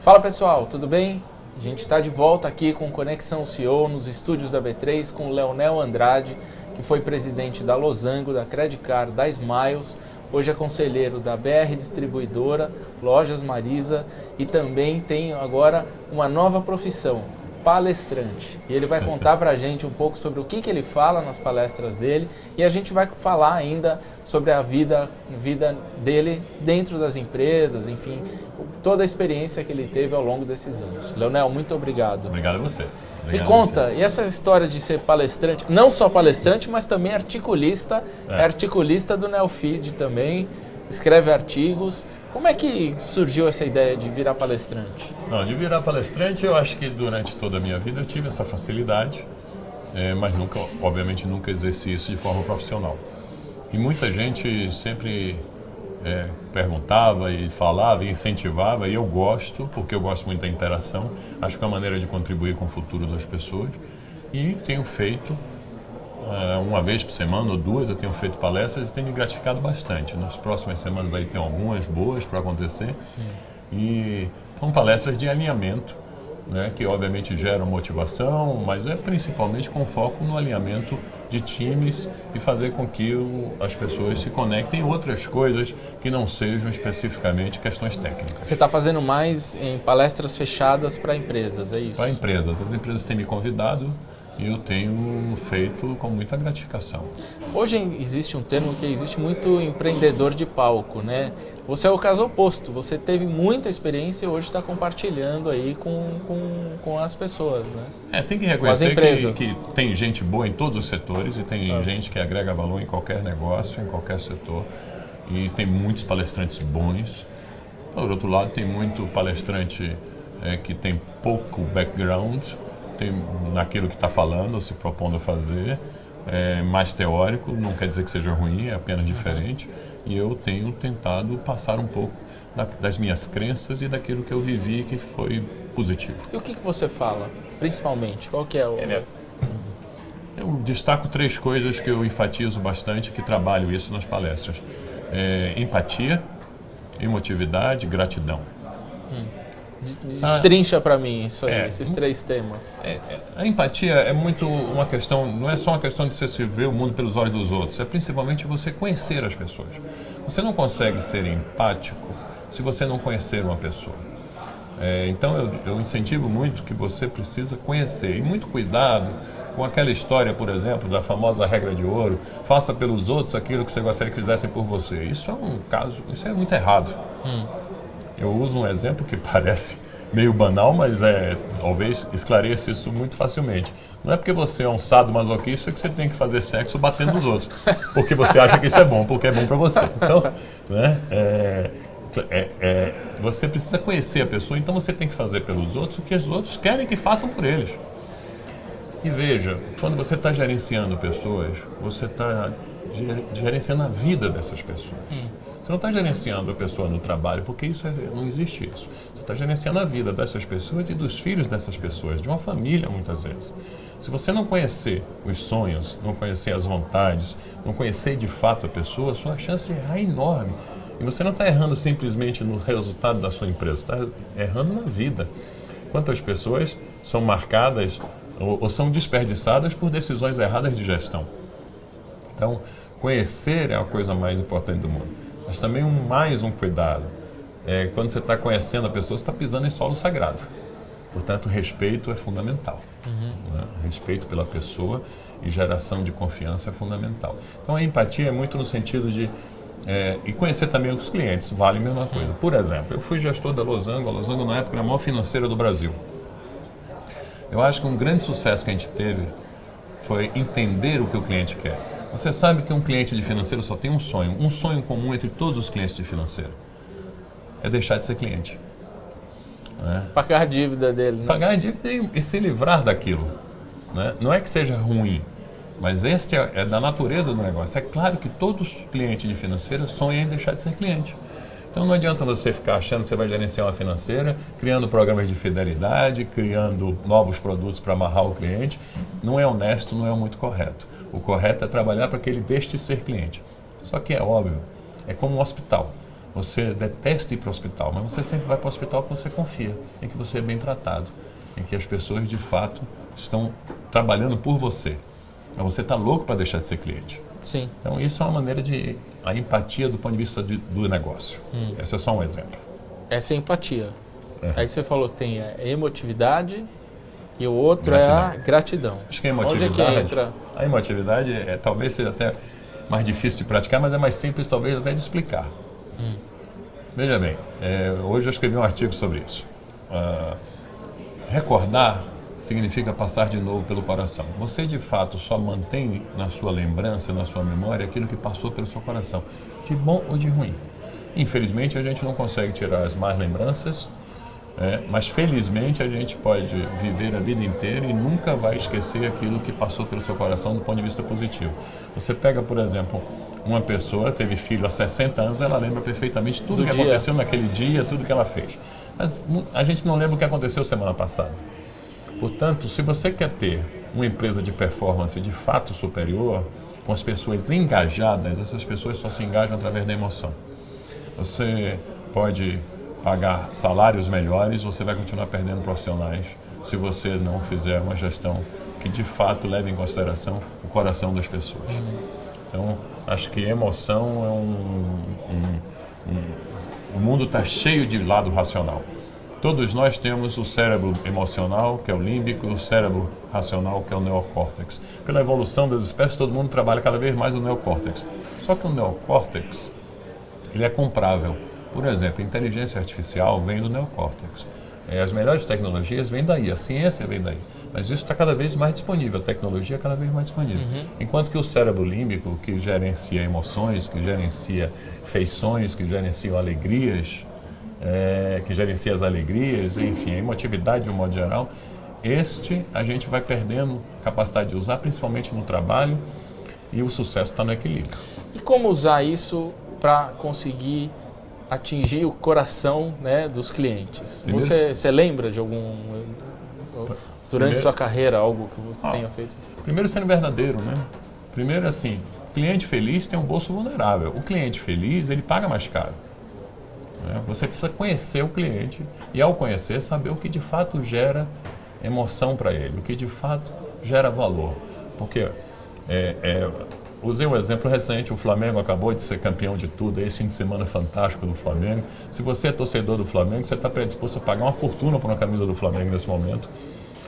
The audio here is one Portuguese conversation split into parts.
Fala pessoal, tudo bem? A gente está de volta aqui com Conexão CEO nos estúdios da B3 com o Leonel Andrade, que foi presidente da Losango, da Credicard, da Smiles, hoje é conselheiro da BR Distribuidora, Lojas Marisa e também tem agora uma nova profissão, palestrante. E ele vai contar para a gente um pouco sobre o que ele fala nas palestras dele e a gente vai falar ainda sobre a vida dele dentro das empresas, enfim, toda a experiência que ele teve ao longo desses anos. Leonel, muito obrigado. Obrigado a você. Me conta, e essa história de ser palestrante, não só palestrante, mas também articulista, é articulista do Neofeed também, escreve artigos. Como é que surgiu essa ideia de virar palestrante? Não, de virar palestrante, eu acho que durante toda a minha vida eu tive essa facilidade, mas nunca, obviamente, nunca exerci isso de forma profissional. E muita gente sempre perguntava e falava e incentivava, e eu gosto, porque eu gosto muito da interação, acho que é uma maneira de contribuir com o futuro das pessoas, e tenho feito, uma vez por semana ou duas, eu tenho feito palestras e tem me gratificado bastante. Nas próximas semanas aí tem algumas boas para acontecer, e são palestras de alinhamento, né, que obviamente geram motivação, mas é principalmente com foco no alinhamento de times e fazer com que as pessoas se conectem em outras coisas que não sejam especificamente questões técnicas. Você está fazendo mais em palestras fechadas para empresas, é isso? Para empresas. As empresas têm me convidado e eu tenho feito com muita gratificação. Hoje existe um termo que existe muito empreendedor de palco, né? Você é o caso oposto, você teve muita experiência e hoje está compartilhando aí com as pessoas, né? Tem que reconhecer que tem gente boa em todos os setores e tem gente que agrega valor em qualquer negócio, em qualquer setor, e tem muitos palestrantes bons. Por outro lado, tem muito palestrante que tem pouco background, naquilo que está falando, ou se propondo a fazer, mais teórico, não quer dizer que seja ruim, é apenas diferente, e eu tenho tentado passar um pouco das minhas crenças e daquilo que eu vivi que foi positivo. E o que você fala, principalmente? Qual que é o... Eu destaco 3 coisas que eu enfatizo bastante, que trabalho isso nas palestras. Empatia, emotividade, gratidão. Destrincha para mim isso aí, esses 3 temas. A empatia é muito uma questão, não é só uma questão de você se ver o mundo pelos olhos dos outros, é principalmente você conhecer as pessoas. Você não consegue ser empático se você não conhecer uma pessoa. Então eu incentivo muito que você precisa conhecer, e muito cuidado com aquela história, por exemplo, da famosa regra de ouro, faça pelos outros aquilo que você gostaria que fizessem por você. Isso é um caso, isso é muito errado. Eu uso um exemplo que parece meio banal, mas talvez esclareça isso muito facilmente. Não é porque você é um sadomasoquista que você tem que fazer sexo batendo nos outros, porque você acha que isso é bom, porque é bom para você. Então, né, você precisa conhecer a pessoa, então você tem que fazer pelos outros o que os outros querem que façam por eles. E veja, quando você está gerenciando pessoas, você está gerenciando a vida dessas pessoas. Você não está gerenciando a pessoa no trabalho, porque não existe isso. Você está gerenciando a vida dessas pessoas e dos filhos dessas pessoas, de uma família muitas vezes. Se você não conhecer os sonhos, não conhecer as vontades, não conhecer de fato a pessoa, a sua chance de errar é enorme. E você não está errando simplesmente no resultado da sua empresa, está errando na vida. Quantas pessoas são marcadas ou são desperdiçadas por decisões erradas de gestão? Então, conhecer é a coisa mais importante do mundo. Mas também mais um cuidado. Quando você está conhecendo a pessoa, você está pisando em solo sagrado. Portanto, respeito é fundamental. Né? Respeito pela pessoa e geração de confiança é fundamental. Então, a empatia é muito no sentido de... e conhecer também os clientes, vale a mesma coisa. Por exemplo, eu fui gestor da Losango. A Losango, na época, era a maior financeira do Brasil. Eu acho que um grande sucesso que a gente teve foi entender o que o cliente quer. Você sabe que um cliente de financeiro só tem um sonho comum entre todos os clientes de financeiro. É deixar de ser cliente. Pagar a dívida dele. Né? Pagar a dívida e se livrar daquilo. Né? Não é que seja ruim, mas este é da natureza do negócio. É claro que todos os clientes de financeiro sonham em deixar de ser cliente. Então não adianta você ficar achando que você vai gerenciar uma financeira, criando programas de fidelidade, criando novos produtos para amarrar o cliente. Não é honesto, não é muito correto. O correto é trabalhar para que ele deixe de ser cliente. Só que é óbvio, é como um hospital. Você detesta ir para o hospital, mas você sempre vai para o hospital porque você confia, em que você é bem tratado, em que as pessoas de fato estão trabalhando por você. Mas você está louco para deixar de ser cliente. Sim. Então isso é uma maneira de... a empatia do ponto de vista do negócio. Esse é só um exemplo. Essa é a empatia. Aí você falou que tem a emotividade e o outro é a gratidão. Acho que a emotividade... Onde é que entra? A emotividade talvez seja até mais difícil de praticar, mas é mais simples talvez até de explicar. Veja bem, hoje eu escrevi um artigo sobre isso. Recordar significa passar de novo pelo coração. Você, de fato, só mantém na sua lembrança, na sua memória, aquilo que passou pelo seu coração, de bom ou de ruim. Infelizmente, a gente não consegue tirar as más lembranças, mas felizmente a gente pode viver a vida inteira e nunca vai esquecer aquilo que passou pelo seu coração do ponto de vista positivo. Você pega, por exemplo, uma pessoa, teve filho há 60 anos, ela lembra perfeitamente tudo que aconteceu naquele dia, tudo que ela fez. Mas a gente não lembra o que aconteceu semana passada. Portanto, se você quer ter uma empresa de performance de fato superior, com as pessoas engajadas, essas pessoas só se engajam através da emoção. Você pode pagar salários melhores, você vai continuar perdendo profissionais se você não fizer uma gestão que de fato leve em consideração o coração das pessoas. Então, acho que emoção o mundo está cheio de lado racional. Todos nós temos o cérebro emocional, que é o límbico, e o cérebro racional, que é o neocórtex. Pela evolução das espécies, todo mundo trabalha cada vez mais no neocórtex. Só que o neocórtex, ele é comprável. Por exemplo, a inteligência artificial vem do neocórtex. As melhores tecnologias vêm daí, a ciência vem daí. Mas isso está cada vez mais disponível, a tecnologia é cada vez mais disponível. Enquanto que o cérebro límbico, que gerencia emoções, que gerencia feições, que gerencia alegrias, que gerencia as alegrias, enfim, a emotividade de um modo geral, a gente vai perdendo capacidade de usar, principalmente no trabalho, e o sucesso está no equilíbrio. E como usar isso para conseguir atingir o coração, né, dos clientes? Você lembra de algum, durante sua carreira, algo que você tenha feito? Primeiro, sendo verdadeiro, né? Primeiro, assim, cliente feliz tem um bolso vulnerável. O cliente feliz, ele paga mais caro. Você precisa conhecer o cliente e, ao conhecer, saber o que de fato gera emoção para ele, o que de fato gera valor. Porque, usei um exemplo recente, o Flamengo acabou de ser campeão de tudo, esse fim de semana fantástico do Flamengo. Se você é torcedor do Flamengo, você está predisposto a pagar uma fortuna por uma camisa do Flamengo nesse momento.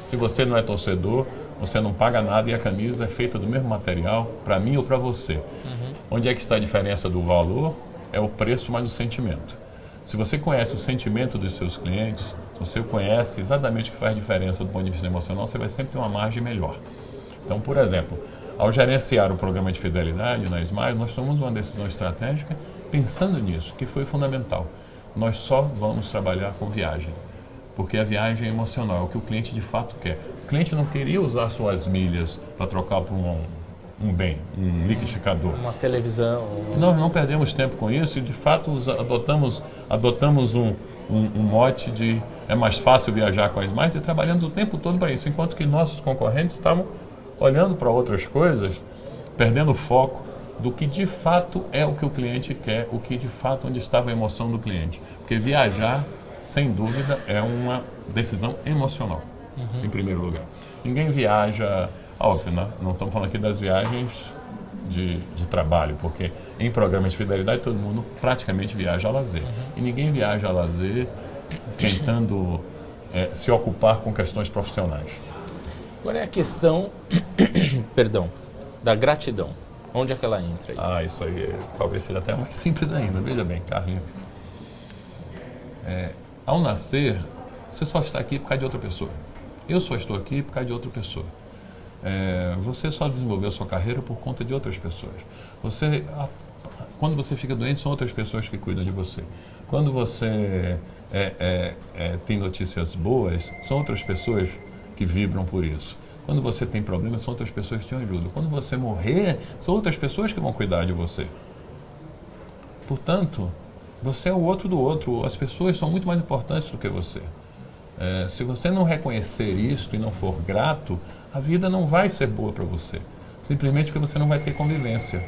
Se você não é torcedor, você não paga nada e a camisa é feita do mesmo material, para mim ou para você. Onde é que está a diferença do valor? É o preço mais o sentimento. Se você conhece o sentimento dos seus clientes, se você conhece exatamente o que faz diferença do ponto de vista emocional, você vai sempre ter uma margem melhor. Então, por exemplo, ao gerenciar o programa de fidelidade na Smile, nós tomamos uma decisão estratégica pensando nisso, que foi fundamental. Nós só vamos trabalhar com viagem, porque a viagem é emocional, é o que o cliente de fato quer. O cliente não queria usar suas milhas para trocar por um bem, um liquidificador. Uma televisão. Nós não perdemos tempo com isso e, de fato, adotamos um mote de é mais fácil viajar com as Smiles e trabalhamos o tempo todo para isso, enquanto que nossos concorrentes estavam olhando para outras coisas, perdendo o foco do que de fato é o que o cliente quer, o que de fato onde estava a emoção do cliente. Porque viajar, sem dúvida, é uma decisão emocional, em primeiro lugar. Ninguém viaja... Óbvio, né? Não estamos falando aqui das viagens de trabalho, porque em programas de fidelidade todo mundo praticamente viaja a lazer. E ninguém viaja a lazer tentando se ocupar com questões profissionais. Agora é a questão, perdão, da gratidão. Onde é que ela entra aí? Isso aí talvez seja até mais simples ainda. Veja bem, Carlinhos. Ao nascer, você só está aqui por causa de outra pessoa. Eu só estou aqui por causa de outra pessoa. Você só desenvolveu a sua carreira por conta de outras pessoas. Quando você fica doente, são outras pessoas que cuidam de você. Quando você tem notícias boas, são outras pessoas que vibram por isso. Quando você tem problemas, são outras pessoas que te ajudam. Quando você morrer, são outras pessoas que vão cuidar de você. Portanto, você é o outro do outro. As pessoas são muito mais importantes do que você. Se você não reconhecer isto e não for grato, a vida não vai ser boa para você. Simplesmente porque você não vai ter convivência.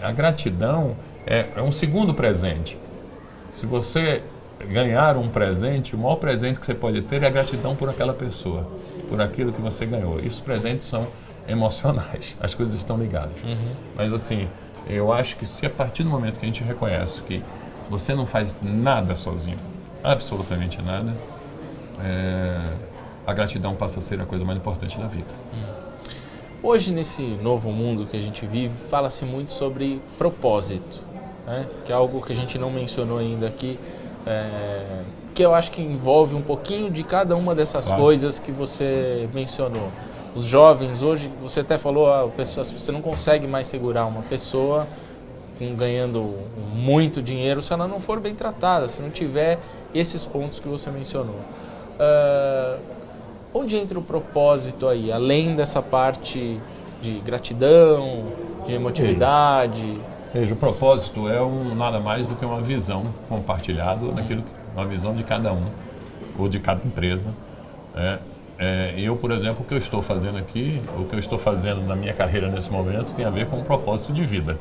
A gratidão é um segundo presente. Se você ganhar um presente, o maior presente que você pode ter é a gratidão por aquela pessoa, por aquilo que você ganhou. Esses presentes são emocionais, as coisas estão ligadas. Mas assim, eu acho que se a partir do momento que a gente reconhece que você não faz nada sozinho, absolutamente nada, a gratidão passa a ser a coisa mais importante da vida. Hoje, nesse novo mundo que a gente vive, fala-se muito sobre propósito, né? Que é algo que a gente não mencionou ainda aqui, que eu acho que envolve um pouquinho de cada uma dessas coisas que você mencionou. Os jovens hoje, você até falou, você não consegue mais segurar uma pessoa ganhando muito dinheiro se ela não for bem tratada, se não tiver esses pontos que você mencionou. Onde entra o propósito aí, além dessa parte de gratidão, de emotividade? Veja, o propósito é nada mais do que uma visão compartilhada, uma visão de cada um, ou de cada empresa. Eu, por exemplo, o que eu estou fazendo aqui, o que eu estou fazendo na minha carreira nesse momento tem a ver com um propósito de vida.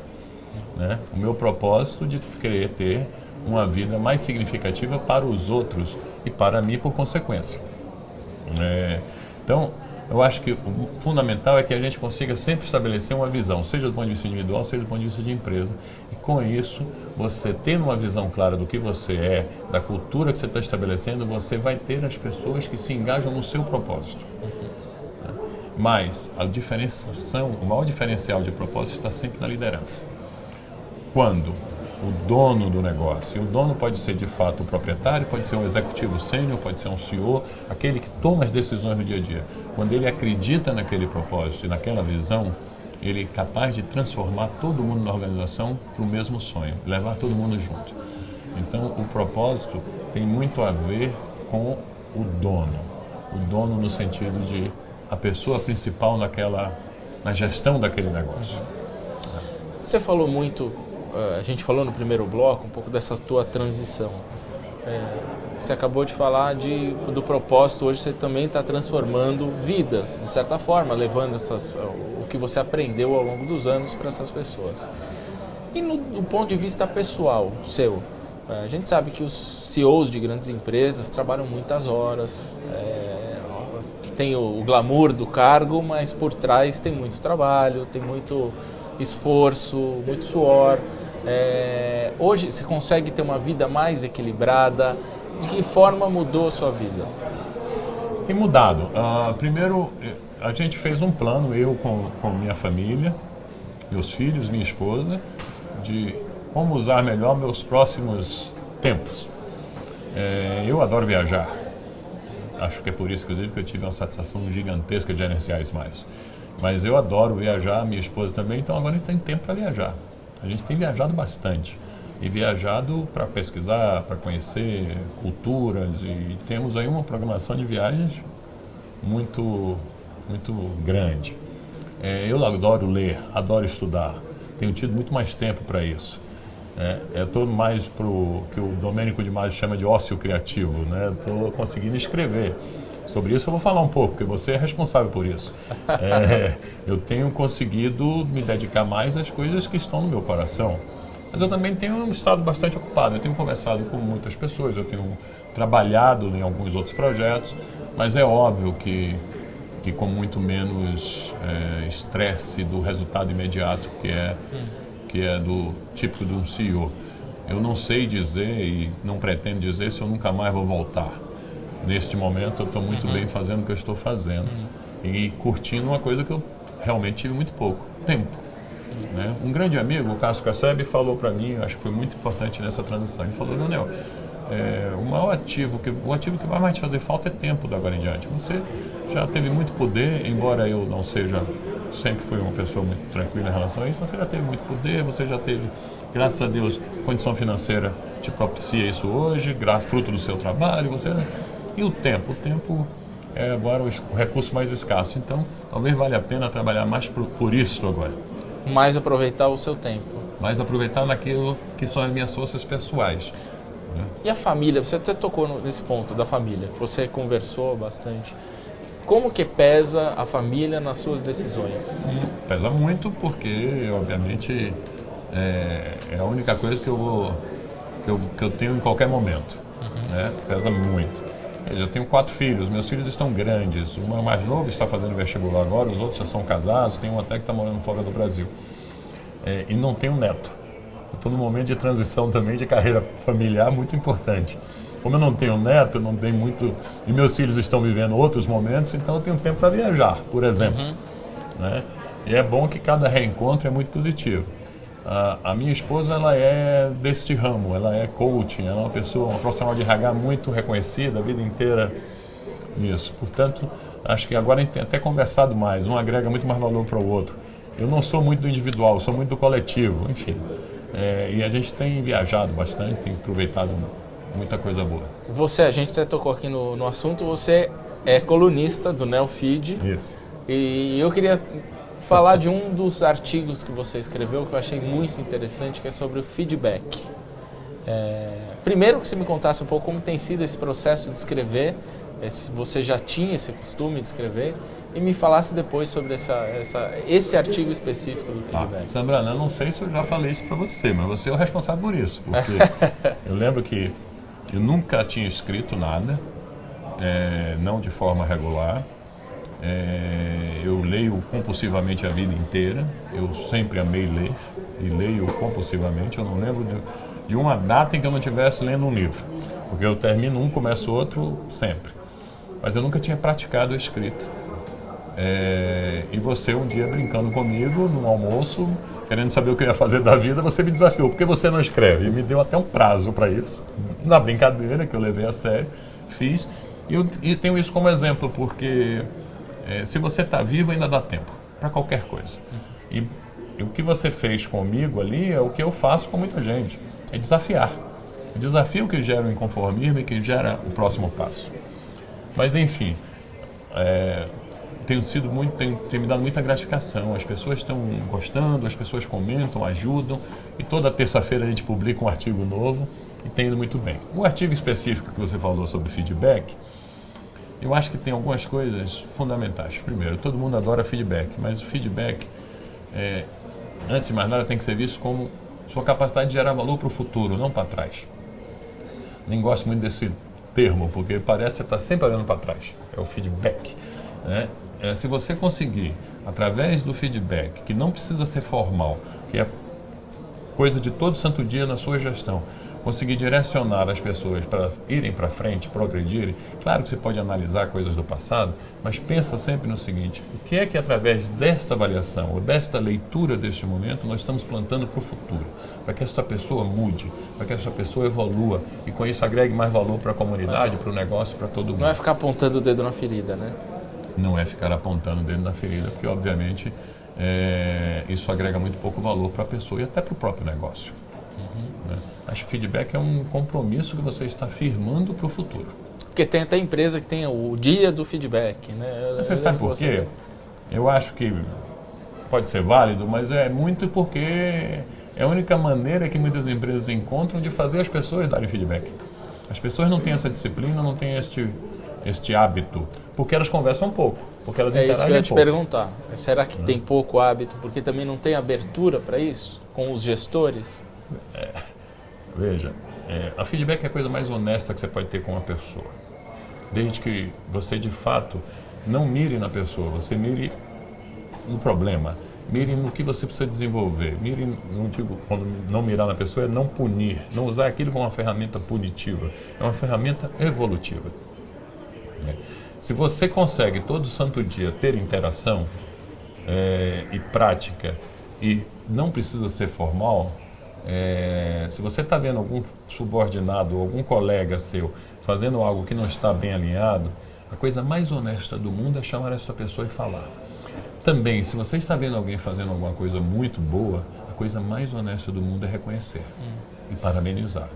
Né? O meu propósito de querer ter uma vida mais significativa para os outros e para mim por consequência. Então, eu acho que o fundamental é que a gente consiga sempre estabelecer uma visão, seja do ponto de vista individual, seja do ponto de vista de empresa. E com isso, você tendo uma visão clara do que você é, da cultura que você está estabelecendo, você vai ter as pessoas que se engajam no seu propósito. Mas a diferenciação, o maior diferencial de propósito está sempre na liderança. Quando o dono do negócio, e o dono pode ser de fato o proprietário, pode ser um executivo sênior, pode ser um CEO, aquele que toma as decisões no dia a dia. Quando ele acredita naquele propósito e naquela visão, ele é capaz de transformar todo mundo na organização para o mesmo sonho, levar todo mundo junto. Então, o propósito tem muito a ver com o dono no sentido de a pessoa principal na gestão daquele negócio. Você falou muito, a gente falou no primeiro bloco um pouco dessa tua transição. Você acabou de falar do propósito, hoje você também está transformando vidas, de certa forma, levando o que você aprendeu ao longo dos anos para essas pessoas. E do ponto de vista pessoal seu, a gente sabe que os CEOs de grandes empresas trabalham muitas horas, tem o glamour do cargo, mas por trás tem muito trabalho, tem muito esforço, muito suor. Hoje você consegue ter uma vida mais equilibrada? De que forma mudou a sua vida? Tem mudado. Primeiro, a gente fez um plano, eu com minha família, meus filhos, minha esposa, de como usar melhor meus próximos tempos. Eu adoro viajar. Acho que é por isso, inclusive, que eu tive uma satisfação gigantesca de gerenciar isso mais. Mas eu adoro viajar, minha esposa também, então agora a gente tem tempo para viajar. A gente tem viajado bastante. E viajado para pesquisar, para conhecer culturas, e temos aí uma programação de viagens muito, muito grande. Eu adoro ler, adoro estudar, tenho tido muito mais tempo para isso. Eu estou mais para o que o Domênico de Masi chama de ócio criativo, né? Estou conseguindo escrever. Sobre isso eu vou falar um pouco, porque você é responsável por isso. Eu tenho conseguido me dedicar mais às coisas que estão no meu coração. Mas eu também tenho estado bastante ocupado, eu tenho conversado com muitas pessoas, eu tenho trabalhado em alguns outros projetos, mas é óbvio que com muito menos estresse do resultado imediato que é do típico de um CEO. Eu não sei dizer e não pretendo dizer se eu nunca mais vou voltar. Neste momento eu estou muito bem fazendo o que eu estou fazendo e curtindo uma coisa que eu realmente tive muito pouco, tempo. Né? Um grande amigo, o Cássio Casseb, falou para mim, acho que foi muito importante nessa transição, ele falou: Leonel, o ativo que vai mais te fazer falta é tempo da agora em diante. Você já teve muito poder, embora eu não seja, sempre fui uma pessoa muito tranquila em relação a isso, você já teve muito poder, você já teve, graças a Deus, condição financeira te propicia isso hoje, fruto do seu trabalho, e o tempo é agora o recurso mais escasso, então talvez valha a pena trabalhar mais por isso agora. Mais aproveitar o seu tempo. Mais aproveitar naquilo que são as minhas forças pessoais. Né? E a família? Você até tocou nesse ponto da família, que você conversou bastante. Como que pesa a família nas suas decisões? Pesa muito porque, obviamente, é a única coisa que eu tenho em qualquer momento. Né? Pesa muito. Eu tenho 4 filhos, meus filhos estão grandes. O meu mais novo está fazendo vestibular agora, os outros já são casados, tem um até que está morando fora do Brasil. E não tenho neto. Eu estou num momento de transição também de carreira familiar muito importante. Como eu não tenho neto, eu não tenho muito... E meus filhos estão vivendo outros momentos, então eu tenho tempo para viajar, por exemplo. Né? E é bom que cada reencontro é muito positivo. A minha esposa, ela é deste ramo, ela é coaching, ela é uma profissional de RH muito reconhecida a vida inteira nisso. Portanto, acho que agora a gente tem até conversado mais, um agrega muito mais valor para o outro. Eu não sou muito do individual, eu sou muito do coletivo, enfim. E a gente tem viajado bastante, tem aproveitado muita coisa boa. A gente até tocou aqui no assunto, você é colunista do Neofeed. Isso. E eu queria falar de um dos artigos que você escreveu que eu achei muito interessante, que é sobre o feedback. Primeiro que você me contasse um pouco como tem sido esse processo de escrever, se você já tinha esse costume de escrever, e me falasse depois sobre esse artigo específico do feedback. Sambrana, eu não sei se eu já falei isso para você, mas você é o responsável por isso, porque eu lembro que eu nunca tinha escrito nada, não de forma regular. Eu leio compulsivamente a vida inteira, eu sempre amei ler e leio compulsivamente. Eu não lembro de uma data em que eu não estivesse lendo um livro, porque eu termino um, começo outro sempre. Mas eu nunca tinha praticado a escrita. E você um dia brincando comigo, num almoço, querendo saber o que eu ia fazer da vida, você me desafiou, por que você não escreve? E me deu até um prazo para isso, na brincadeira, que eu levei a sério, fiz. E tenho isso como exemplo, porque se você está vivo ainda dá tempo, para qualquer coisa. E o que você fez comigo ali é o que eu faço com muita gente, é desafiar. O desafio que gera o inconformismo e que gera o próximo passo. Mas enfim, tem me dado muita gratificação, as pessoas estão gostando, as pessoas comentam, ajudam, e toda terça-feira a gente publica um artigo novo e tem ido muito bem. O artigo específico que você falou sobre feedback, eu acho que tem algumas coisas fundamentais. Primeiro, todo mundo adora feedback, mas o feedback, antes de mais nada, tem que ser visto como sua capacidade de gerar valor para o futuro, não para trás. Nem gosto muito desse termo, porque parece que você está sempre olhando para trás. É o feedback. Né? Se você conseguir, através do feedback, que não precisa ser formal, que é coisa de todo santo dia na sua gestão, conseguir direcionar as pessoas para irem para frente, progredirem. Claro que você pode analisar coisas do passado, mas pensa sempre no seguinte: o que é que através desta avaliação ou desta leitura deste momento nós estamos plantando para o futuro, para que essa pessoa mude, para que essa pessoa evolua e com isso agregue mais valor para a comunidade, para o negócio, para todo mundo. Não é ficar apontando o dedo na ferida, né? Não é ficar apontando o dedo na ferida, porque obviamente isso agrega muito pouco valor para a pessoa e até para o próprio negócio. Né? Acho que feedback é um compromisso que você está firmando para o futuro. Porque tem até empresa que tem o dia do feedback, né? Você sabe por quê? Eu acho que pode ser válido, mas é muito porque é a única maneira que muitas empresas encontram de fazer as pessoas darem feedback. As pessoas não têm essa disciplina, não têm este hábito, porque elas conversam pouco, porque elas interagem pouco. É isso que eu ia te perguntar. Será que tem pouco hábito, porque também não tem abertura para isso, com os gestores? Veja, a feedback é a coisa mais honesta que você pode ter com uma pessoa. Desde que você, de fato, não mire na pessoa, você mire no problema, mire no que você precisa desenvolver. Mire, não digo, quando não mirar na pessoa, é não punir, não usar aquilo como uma ferramenta punitiva, é uma ferramenta evolutiva. Se você consegue todo santo dia ter interação e prática e não precisa ser formal, se você está vendo algum subordinado ou algum colega seu fazendo algo que não está bem alinhado, a coisa mais honesta do mundo é chamar essa pessoa e falar. Também, se você está vendo alguém fazendo alguma coisa muito boa, a coisa mais honesta do mundo é reconhecer e parabenizar.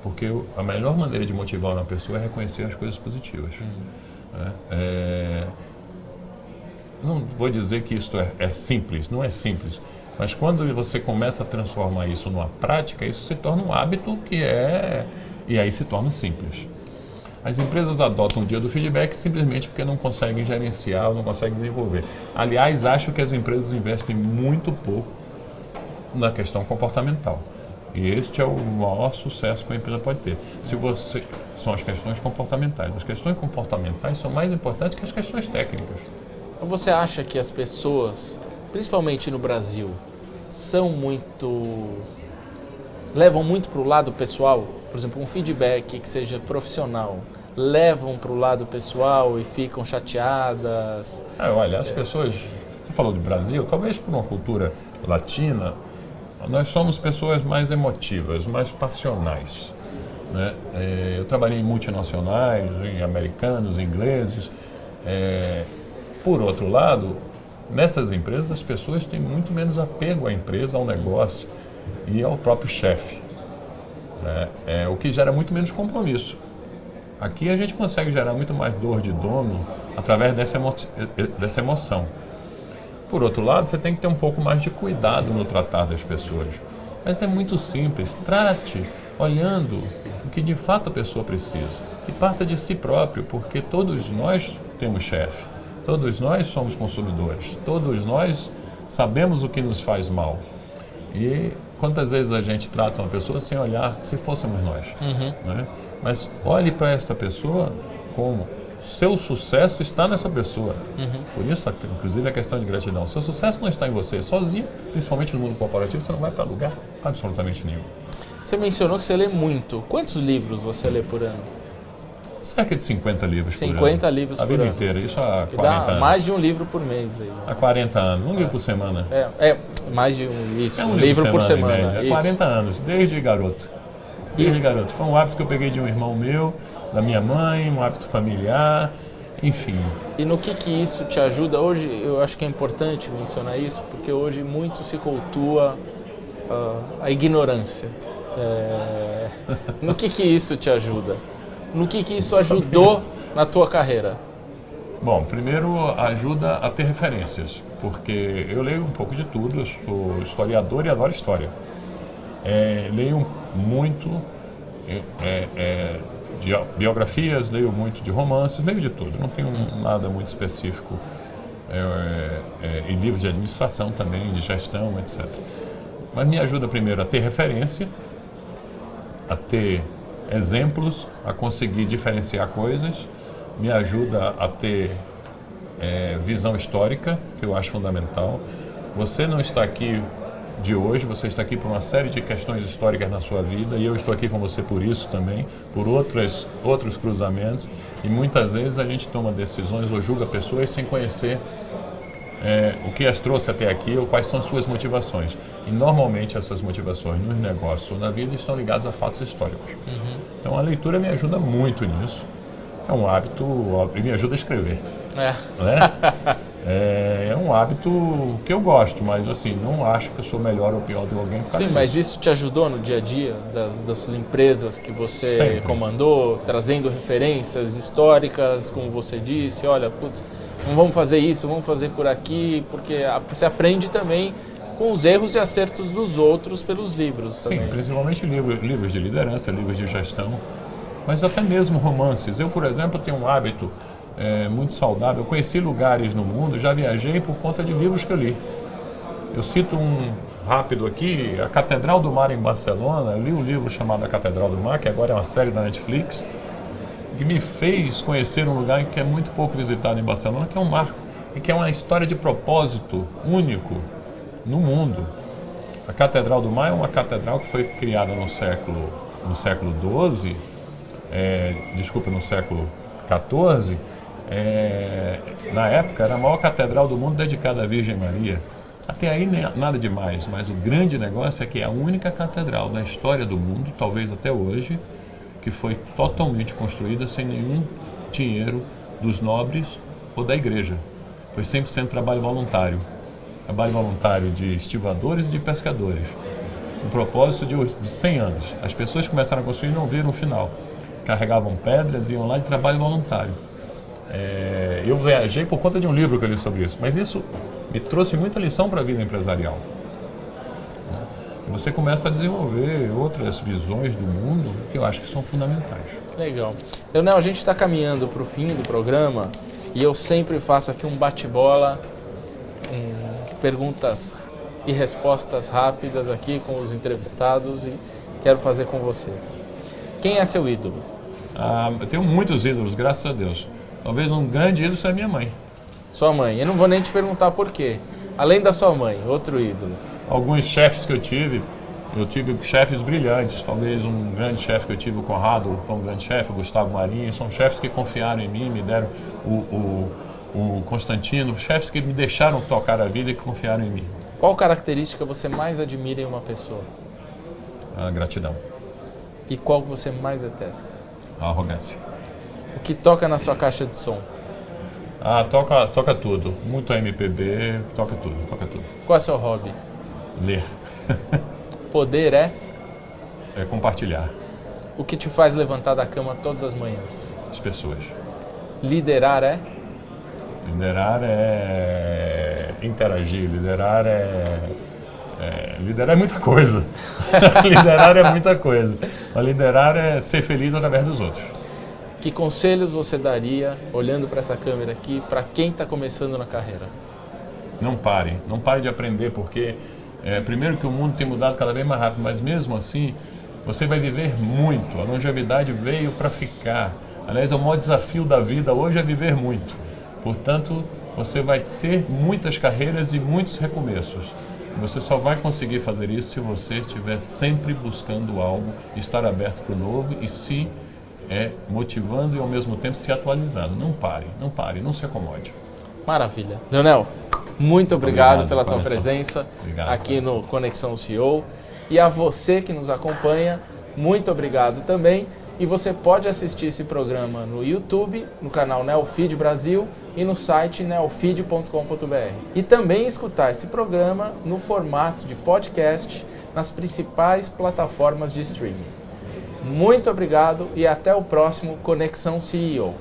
Porque a melhor maneira de motivar uma pessoa é reconhecer as coisas positivas. Não vou dizer que isso é simples, não é simples. Mas quando você começa a transformar isso numa prática, isso se torna um hábito e aí se torna simples. As empresas adotam o dia do feedback simplesmente porque não conseguem gerenciar ou não conseguem desenvolver. Aliás, acho que as empresas investem muito pouco na questão comportamental. E este é o maior sucesso que a empresa pode ter. São as questões comportamentais. As questões comportamentais são mais importantes que as questões técnicas. Você acha que as pessoas, principalmente no Brasil, levam muito para o lado pessoal? Por exemplo, um feedback que seja profissional, levam para o lado pessoal e ficam chateadas? Olha, as pessoas... Você falou do Brasil, talvez por uma cultura latina, nós somos pessoas mais emotivas, mais passionais, né? Eu trabalhei em multinacionais, em americanos, ingleses. Por outro lado, nessas empresas as pessoas têm muito menos apego à empresa, ao negócio e ao próprio chefe, né? O que gera muito menos compromisso. Aqui a gente consegue gerar muito mais dor de dono através dessa emoção. Por outro lado, você tem que ter um pouco mais de cuidado no tratar das pessoas. Mas é muito simples. Trate olhando o que de fato a pessoa precisa. E parta de si próprio, porque todos nós temos chefe. Todos nós somos consumidores. Todos nós sabemos o que nos faz mal. E quantas vezes a gente trata uma pessoa sem olhar se fôssemos nós. Né? Mas olhe para esta pessoa como... Seu sucesso está nessa pessoa. Por isso, inclusive, a questão de gratidão. Seu sucesso não está em você sozinho, principalmente no mundo corporativo, você não vai para lugar absolutamente nenhum. Você mencionou que você lê muito. Quantos livros você lê por ano? Cerca de 50 livros 50 livros por ano. A vida inteira, isso há 40 anos. Mais de um livro por mês. Aí. Há 40 anos, um livro por semana. Mais de um, um livro por semana. Há 40 anos, desde garoto. Foi um hábito que eu peguei de um irmão meu, da minha mãe, um hábito familiar, enfim. E no que isso te ajuda? Hoje eu acho que é importante mencionar isso, porque hoje muito se cultua a ignorância. No que isso te ajuda? No que isso ajudou na tua carreira? Bom, primeiro ajuda a ter referências, porque eu leio um pouco de tudo, eu sou historiador e adoro história. Leio muito... de biografias, leio muito de romances, leio de tudo, não tenho nada muito específico, e livros de administração também, de gestão, etc. Mas me ajuda primeiro a ter referência, a ter exemplos, a conseguir diferenciar coisas, me ajuda a ter visão histórica, que eu acho fundamental. Você não está aqui de hoje, você está aqui por uma série de questões históricas na sua vida e eu estou aqui com você por isso também, por outros cruzamentos, e muitas vezes a gente toma decisões ou julga pessoas sem conhecer o que as trouxe até aqui ou quais são suas motivações. E normalmente essas motivações nos negócios ou na vida estão ligadas a fatos históricos. Então a leitura me ajuda muito nisso. É um hábito, e me ajuda a escrever. Né? É um hábito que eu gosto, mas assim, não acho que eu sou melhor ou pior do que alguém por causa disso. Mas isso te ajudou no dia a dia das suas empresas que você Sempre comandou, trazendo referências históricas, como você disse, olha, putz, não vamos fazer isso, vamos fazer por aqui, porque você aprende também com os erros e acertos dos outros pelos livros também. Sim, principalmente livros de liderança, livros de gestão, mas até mesmo romances. Eu, por exemplo, tenho um hábito muito saudável. Eu conheci lugares no mundo, já viajei por conta de livros que eu li. Eu cito um rápido aqui, a Catedral do Mar em Barcelona. Eu li um livro chamado A Catedral do Mar, que agora é uma série da Netflix, que me fez conhecer um lugar que é muito pouco visitado em Barcelona, que é um marco, e que é uma história de propósito único no mundo. A Catedral do Mar é uma catedral que foi criada no século XII, no século XIV. Na época era a maior catedral do mundo dedicada à Virgem Maria. Até aí nada demais, mas o grande negócio é que é a única catedral da história do mundo, talvez até hoje, que foi totalmente construída sem nenhum dinheiro dos nobres ou da igreja. Foi 100% trabalho voluntário de estivadores e de pescadores. Um propósito de 100 anos. As pessoas que começaram a construir e não viram o final. Carregavam pedras, iam lá de trabalho voluntário. Eu viajei por conta de um livro que eu li sobre isso, mas isso me trouxe muita lição para a vida empresarial. Você começa a desenvolver outras visões do mundo que eu acho que são fundamentais. Legal. Leonel, a gente está caminhando para o fim do programa e eu sempre faço aqui um bate-bola, perguntas e respostas rápidas aqui com os entrevistados e quero fazer com você. Quem é seu ídolo? Eu tenho muitos ídolos, graças a Deus. Talvez um grande ídolo seja minha mãe. Sua mãe. Eu não vou nem te perguntar por quê. Além da sua mãe, outro ídolo. Alguns chefes que eu tive chefes brilhantes. Talvez um grande chefe que eu tive, o Conrado, foi um grande chefe, o Gustavo Marinho. São chefes que confiaram em mim, me deram o Constantino. Chefes que me deixaram tocar a vida e que confiaram em mim. Qual característica você mais admira em uma pessoa? A gratidão. E qual você mais detesta? A arrogância. O que toca na sua caixa de som? Toca tudo. Muito MPB, toca tudo. Qual é o seu hobby? Ler. Poder é? É compartilhar. O que te faz levantar da cama todas as manhãs? As pessoas. Liderar é? Liderar é interagir. Liderar é muita coisa. Liderar é muita coisa. Mas liderar é ser feliz através dos outros. Que conselhos você daria, olhando para essa câmera aqui, para quem está começando na carreira? Não pare de aprender, porque primeiro que o mundo tem mudado cada vez mais rápido, mas mesmo assim você vai viver muito. A longevidade veio para ficar. Aliás, o maior desafio da vida hoje é viver muito. Portanto, você vai ter muitas carreiras e muitos recomeços. Você só vai conseguir fazer isso se você estiver sempre buscando algo, estar aberto para o novo e se motivando e ao mesmo tempo se atualizando. Não pare, não se acomode. Maravilha. Leonel, muito obrigado pela tua coração. presença aqui coração. no Conexão CEO. E a você que nos acompanha, muito obrigado também. E você pode assistir esse programa no YouTube, no canal Neofeed Brasil e no site neofeed.com.br. E também escutar esse programa no formato de podcast nas principais plataformas de streaming. Muito obrigado e até o próximo Conexão CEO.